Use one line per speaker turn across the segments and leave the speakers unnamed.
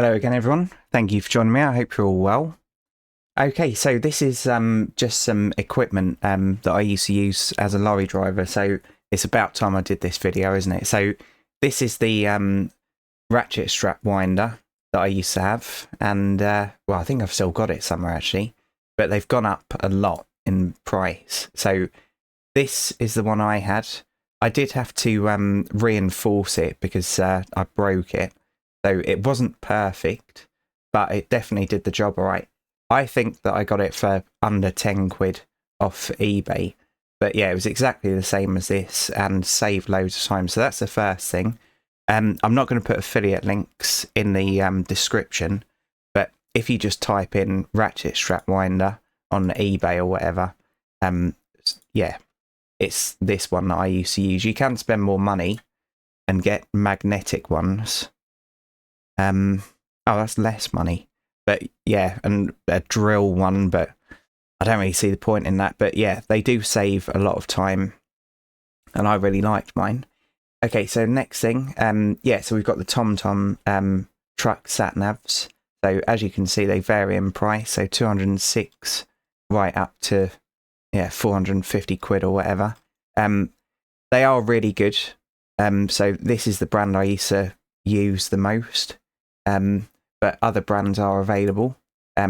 Hello again, everyone. Thank you for joining me. I hope you're all well. Okay, so this is just some equipment that I used to use as a lorry driver. So it's about time I did this video, isn't it? So this is the ratchet strap winder that I used to have. And, well, I think I've still got it somewhere, actually. But they've gone up a lot in price. So this is the one I had. I did have to reinforce it because I broke it. So it wasn't perfect, but it definitely did the job all right. I think that I got it for under 10 quid off eBay. But yeah, it was exactly the same as this and saved loads of time. So that's the first thing. I'm not going to put affiliate links in the description, but if you just type in ratchet strap winder on eBay or whatever, yeah, it's this one that I used to use. You can spend more money and get magnetic ones. Oh, that's less money. But yeah, and a drill one, but I don't really see the point in that. But yeah, they do save a lot of time, and I really liked mine. Okay, so next thing, yeah, so we've got the TomTom truck sat navs. So as you can see, they vary in price. So 206 right up to 450 quid or whatever. They are really good. So this is the brand I used to use the most. But other brands are available.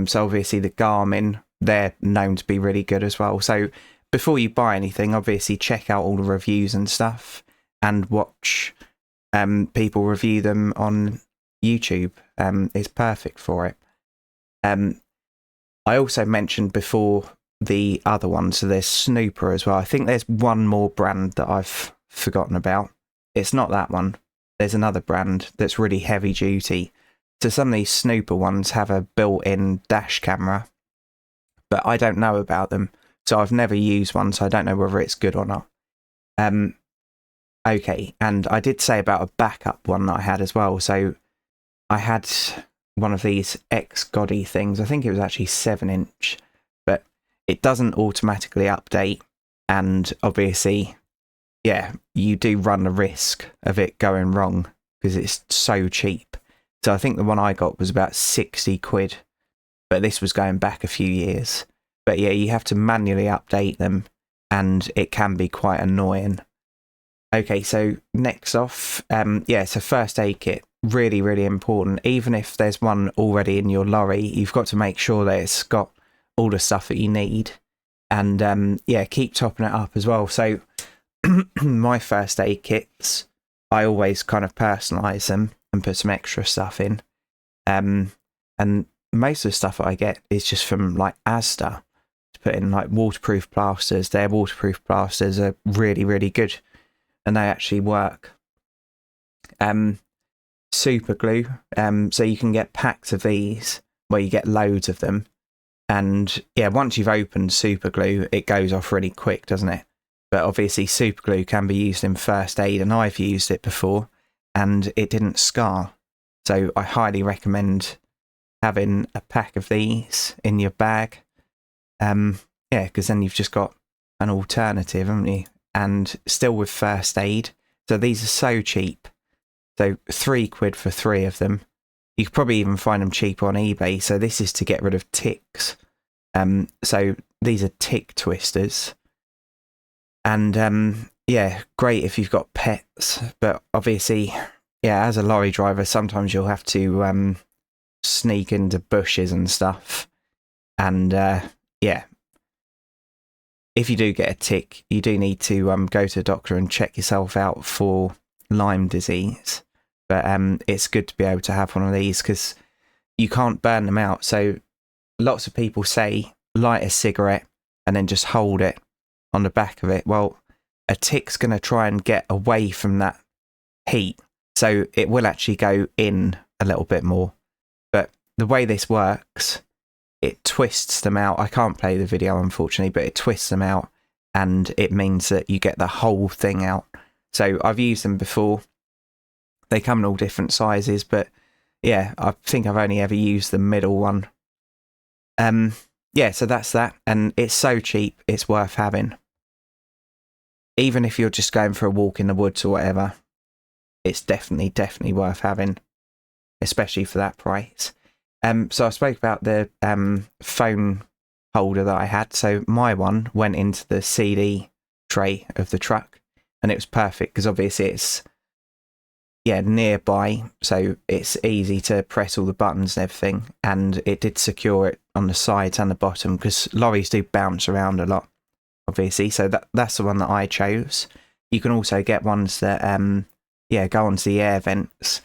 So obviously the Garmin, they're known to be really good as well. So before you buy anything, obviously check out all the reviews and stuff and watch people review them on YouTube. It's perfect for it. I also mentioned before the other one, so there's Snooper as well. I think there's one more brand that I've forgotten about. It's not that one. There's another brand that's really heavy duty. So some of these Snooper ones have a built-in dash camera, but I don't know about them. So I've never used one, so I don't know whether it's good or not. Okay, and I did say about a backup one that I had as well. So I had one of these Goddy things. I think it was actually 7-inch, but it doesn't automatically update. And obviously, yeah, you do run the risk of it going wrong because it's so cheap. So I think the one I got was about 60 quid, but this was going back a few years. But yeah, you have to manually update them, and it can be quite annoying. Okay, so next off, yeah, so first aid kit, really, really important. Even if there's one already in your lorry, you've got to make sure that it's got all the stuff that you need. And yeah, keep topping it up as well. So my first aid kits, I always kind of personalise them and put some extra stuff in. And most of the stuff that I get is just from like Asda to put in, like waterproof plasters. Their waterproof plasters are really, really good, and they actually work. Super glue. So you can get packs of these where you get loads of them. And yeah, once you've opened super glue, it goes off really quick, doesn't it? But obviously super glue can be used in first aid, and I've used it before and it didn't scar. So I highly recommend having a pack of these in your bag. Yeah, because then you've just got an alternative, haven't you? And still with first aid. So these are so cheap. So 3 quid for 3 of them. You could probably even find them cheaper on eBay. So this is to get rid of ticks. So these are tick twisters. And yeah, great if you've got pets. But obviously, yeah, as a lorry driver, sometimes you'll have to sneak into bushes and stuff. And yeah, if you do get a tick, you do need to go to a doctor and check yourself out for Lyme disease. But it's good to be able to have one of these because you can't burn them out. So lots of people say light a cigarette and then just hold it on the back of it. Well, a tick's going to try and get away from that heat. So it will actually go in a little bit more. But the way this works, it twists them out. I can't play the video, unfortunately, but it twists them out and it means that you get the whole thing out. So I've used them before. They come in all different sizes, but yeah, I think I've only ever used the middle one. Yeah, so that's that. And it's so cheap, it's worth having. Even if you're just going for a walk in the woods or whatever, it's definitely worth having. especially for that price. So I spoke about the phone holder that I had. So my one went into the CD tray of the truck, and it was perfect because obviously it's nearby, so it's easy to press all the buttons and everything, and it did secure it on the sides and the bottom because lorries do bounce around a lot, obviously. So that's the one that I chose. You can also get ones that go onto the air vents,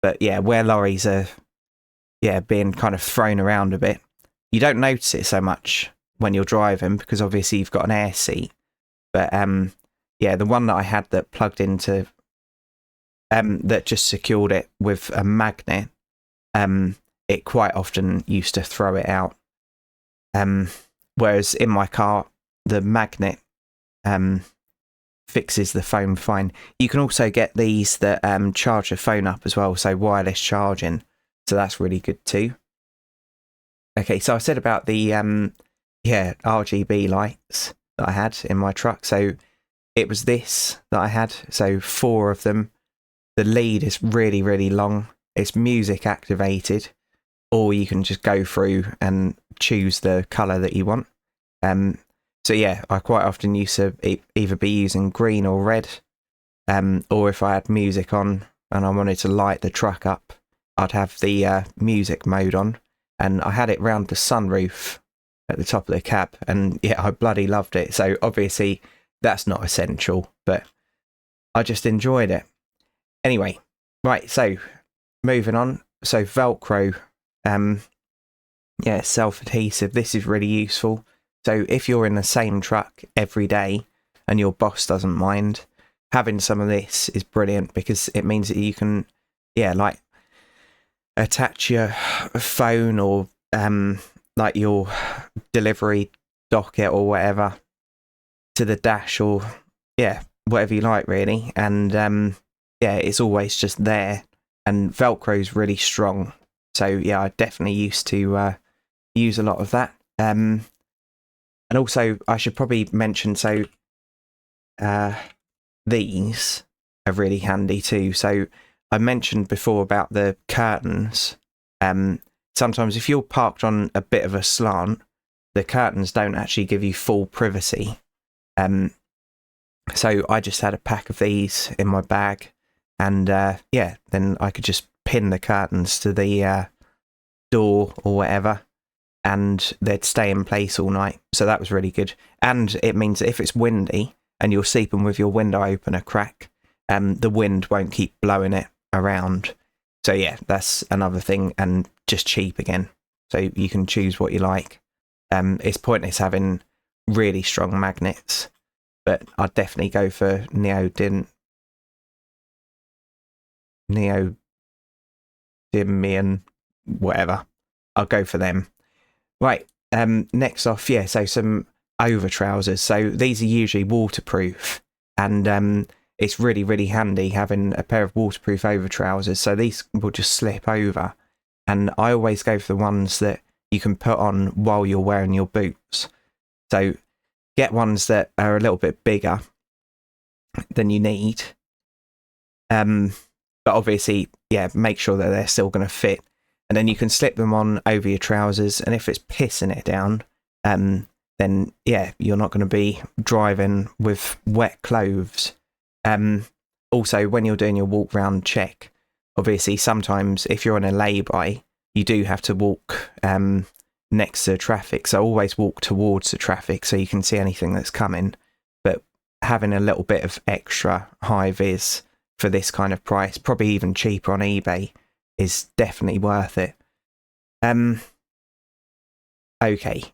but where lorries are being kind of thrown around a bit, you don't notice it so much when you're driving because obviously you've got an air seat. But the one that I had that plugged into that just secured it with a magnet, it quite often used to throw it out. Whereas in my car, the magnet fixes the phone fine. You can also get these that charge the phone up as well, so wireless charging. So that's really good too. Okay, so I said about the RGB lights that I had in my truck. So it was this that I had. So 4 of them. The lead is really, really long. It's music activated, or you can just go through and choose the colour that you want. So I quite often used to either be using green or red, or if I had music on and I wanted to light the truck up, I'd have the music mode on, and I had it round the sunroof at the top of the cab, and I bloody loved it. So obviously that's not essential, but I just enjoyed it. Anyway, right, so moving on. So Velcro, self-adhesive. This is really useful. So if you're in the same truck every day and your boss doesn't mind, having some of this is brilliant because it means that you can, attach your phone or like your delivery docket or whatever to the dash, or whatever you like really. And it's always just there, and Velcro's really strong. So I definitely used to use a lot of that. And also I should probably mention, so these are really handy too. So I mentioned before about the curtains. Sometimes if you're parked on a bit of a slant, the curtains don't actually give you full privacy. So I just had a pack of these in my bag, and then I could just pin the curtains to the door or whatever, and they'd stay in place all night. So that was really good. And it means that if it's windy and you're sleeping with your window open a crack, the wind won't keep blowing it around. So that's another thing, and just cheap again. So you can choose what you like. It's pointless having really strong magnets, but I'd definitely go for neodymium, whatever. I'll go for them. Right, next off, so some over trousers. So these are usually waterproof, and it's really, really handy having a pair of waterproof over trousers. So these will just slip over, and I always go for the ones that you can put on while you're wearing your boots. So get ones that are a little bit bigger than you need, but obviously make sure that they're still going to fit, and then you can slip them on over your trousers. And if it's pissing it down, then you're not going to be driving with wet clothes. Also, when you're doing your walk round check, obviously sometimes if you're on a lay-by, you do have to walk next to traffic, so always walk towards the traffic so you can see anything that's coming. But having a little bit of extra high vis for this kind of price, probably even cheaper on eBay, is definitely worth it. Okay,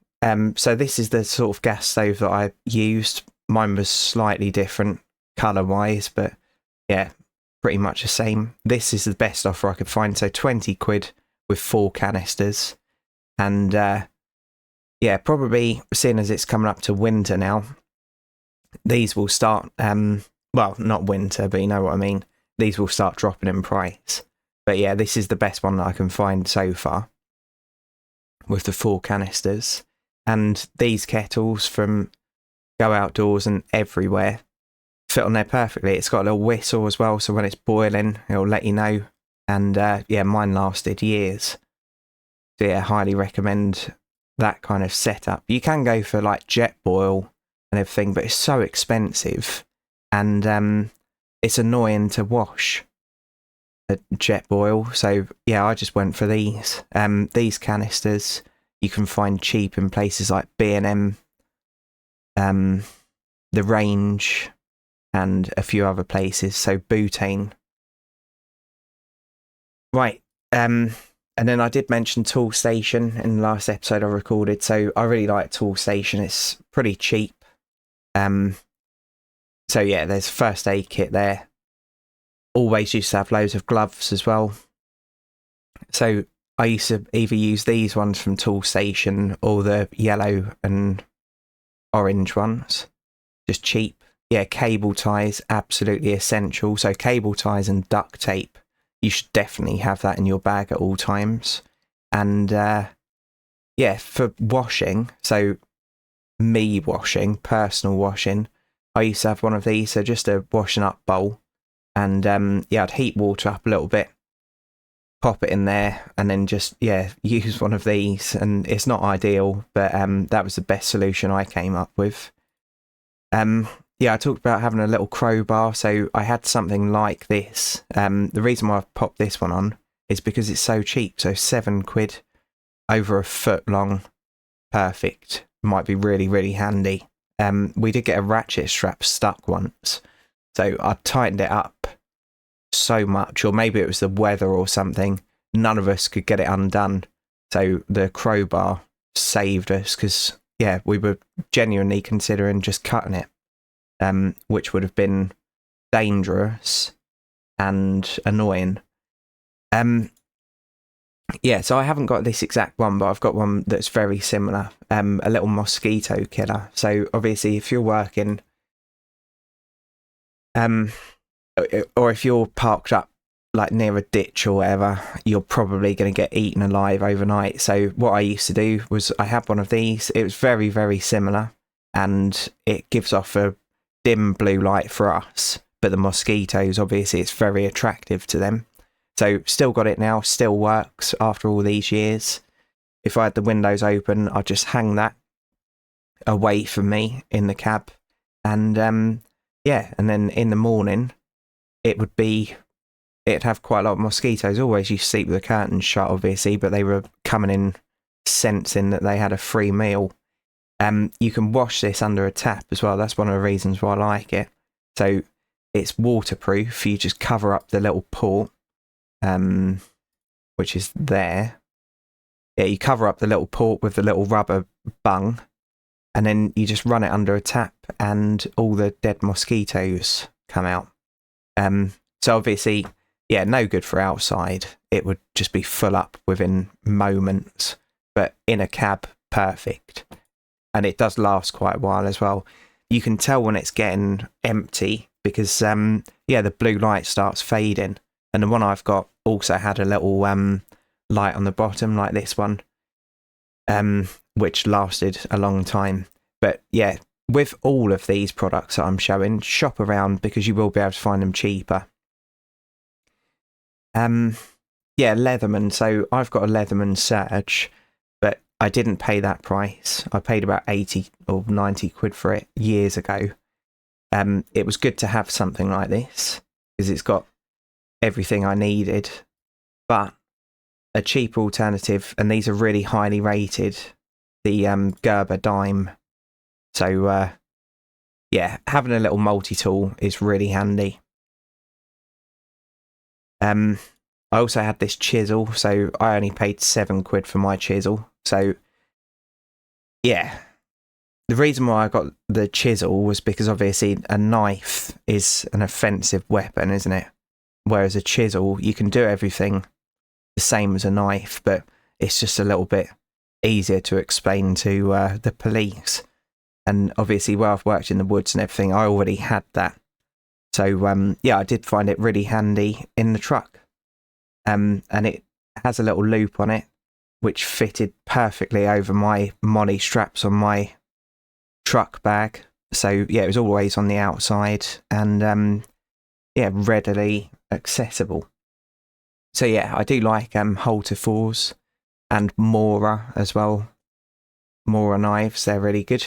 so this is the sort of gas stove that I used. Mine was slightly different colour wise, but pretty much the same. This is the best offer I could find, so 20 quid with 4 canisters. And probably seeing as it's coming up to winter now, these will start well, not winter, but you know what I mean, these will start dropping in price. But this is the best one that I can find so far with the 4 canisters. And these kettles from Go Outdoors and everywhere fit on there perfectly. It's got a little whistle as well, so when it's boiling, it'll let you know and yeah, mine lasted years. So yeah, highly recommend that kind of setup. You can go for like jet boil and everything, but it's so expensive, and it's annoying to wash a jet boil. So yeah, I just went for these. These canisters you can find cheap in places like B&M, the Range, and a few other places. So butane. Right. And then I did mention Tool Station in the last episode I recorded. So I really like Tool Station. It's pretty cheap. So yeah, there's a first aid kit there. Always used to have loads of gloves as well. So I used to either use these ones from Tool Station or the yellow and orange ones. Just cheap. Yeah, cable ties, absolutely essential. So cable ties and duct tape. You should definitely have that in your bag at all times. And yeah, for washing, so me washing, personal washing, I used to have one of these, so just a washing up bowl. And yeah, I'd heat water up a little bit, pop it in there, and then just, yeah, use one of these. And it's not ideal, but that was the best solution I came up with. Yeah, I talked about having a little crowbar, so I had something like this. The reason why I've popped this one on is because it's so cheap. So £7 over a foot long, perfect. Might be really, really handy. We did get a ratchet strap stuck once, so I tightened it up so much, or maybe it was the weather or something. None of us could get it undone, so the crowbar saved us, because yeah, we were genuinely considering just cutting it. Which would have been dangerous and annoying. Yeah, so I haven't got this exact one, but I've got one that's very similar. A little Mosquito Killer. So obviously, if you're working, or if you're parked up like near a ditch or whatever, you're probably going to get eaten alive overnight. So what I used to do was I had one of these. It was very, very similar, and it gives off a dim blue light for us, but the mosquitoes, obviously it's very attractive to them. So still got it now, still works after all these years. If I had the windows open, I'd just hang that away from me in the cab, and yeah, and then in the morning it'd have quite a lot of mosquitoes. Always used to sleep with the curtains shut, obviously, but they were coming in sensing that they had a free meal. You can wash this under a tap as well. That's one of the reasons why I like it. So it's waterproof. You just cover up the little port, which is there. Yeah, you cover up the little port with the little rubber bung, and then you just run it under a tap, and all the dead mosquitoes come out. So obviously, yeah, no good for outside. It would just be full up within moments. But in a cab, perfect. And it does last quite a while as well. You can tell when it's getting empty because, yeah, the blue light starts fading. And the one I've got also had a little light on the bottom like this one, which lasted a long time. But yeah, with all of these products that I'm showing, shop around because you will be able to find them cheaper. Yeah, Leatherman. So I've got a Leatherman Surge, but I didn't pay that price. I paid about 80 or 90 quid for it years ago. It was good to have something like this because it's got everything I needed, but a cheaper alternative, and these are really highly rated, the Gerber Dime. So yeah, having a little multi-tool is really handy. I also had this chisel, so I only paid 7 quid for my chisel. So yeah, the reason why I got the chisel was because obviously a knife is an offensive weapon, isn't it? Whereas a chisel, you can do everything the same as a knife, but it's just a little bit easier to explain to the police. And obviously, where I've worked in the woods and everything, I already had that. So yeah, I did find it really handy in the truck. And it has a little loop on it, which fitted perfectly over my molly straps on my truck bag. So yeah, it was always on the outside and yeah, readily accessible. So yeah, I do like halter fours and Mora as well. Mora knives, they're really good.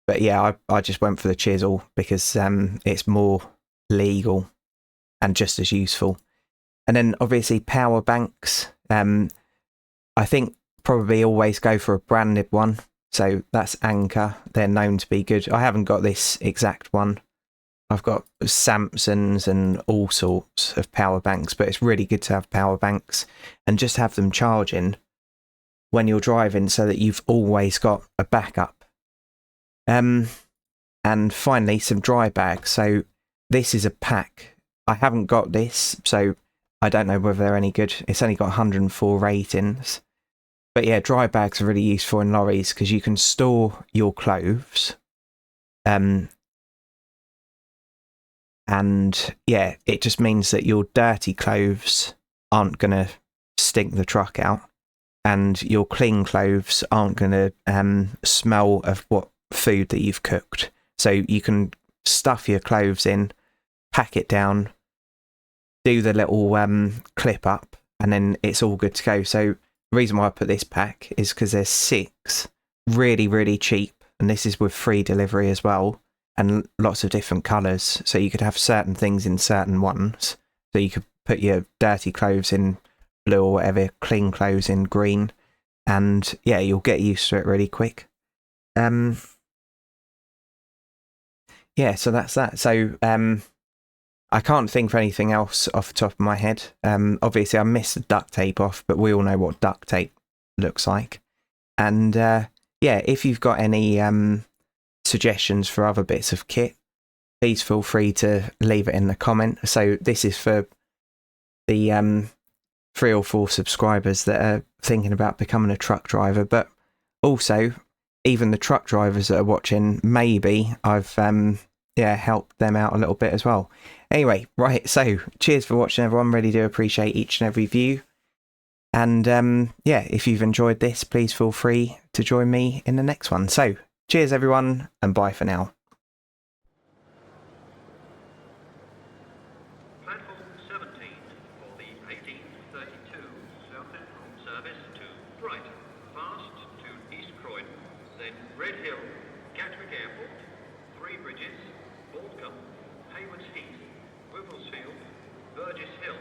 But yeah, I just went for the Chisel because it's more legal and just as useful. And then obviously power banks. I think probably always go for a branded one. So that's Anker. They're known to be good. I haven't got this exact one. I've got Samson's and all sorts of power banks, but it's really good to have power banks and just have them charging when you're driving so that you've always got a backup. And finally, some dry bags. So this is a pack. I haven't got this, so I don't know whether they're any good. It's only got 104 ratings. But yeah, dry bags are really useful in lorries because you can store your clothes. And yeah, it just means that your dirty clothes aren't going to stink the truck out. And your clean clothes aren't going to smell of what food that you've cooked. So you can stuff your clothes in, pack it down, do the little clip up, and then it's all good to go. So the reason why I put this pack is because there's 6 really, really cheap, and this is with free delivery as well, and lots of different colours. So you could have certain things in certain ones. So you could put your dirty clothes in blue or whatever, clean clothes in green, and yeah, you'll get used to it really quick. Yeah, so that's that. So I can't think of anything else off the top of my head. Obviously I missed the duct tape off, but we all know what duct tape looks like. And yeah, if you've got any suggestions for other bits of kit, please feel free to leave it in the comment. So this is for the 3 or 4 subscribers that are thinking about becoming a truck driver, but also even the truck drivers that are watching, maybe I've helped them out a little bit as well. Anyway, right, so cheers for watching, everyone. Really do appreciate each and every view. And yeah, if you've enjoyed this, please feel free to join me in the next one. So cheers, everyone, and bye for now.
Platform 17 for the 1832 Southend service to Brighton, fast to East Croydon, then Red Hill, Gatwick Airport, Three Bridges, Baldcombe, Haywards Heath, Wivelsfield, Burgess Hill,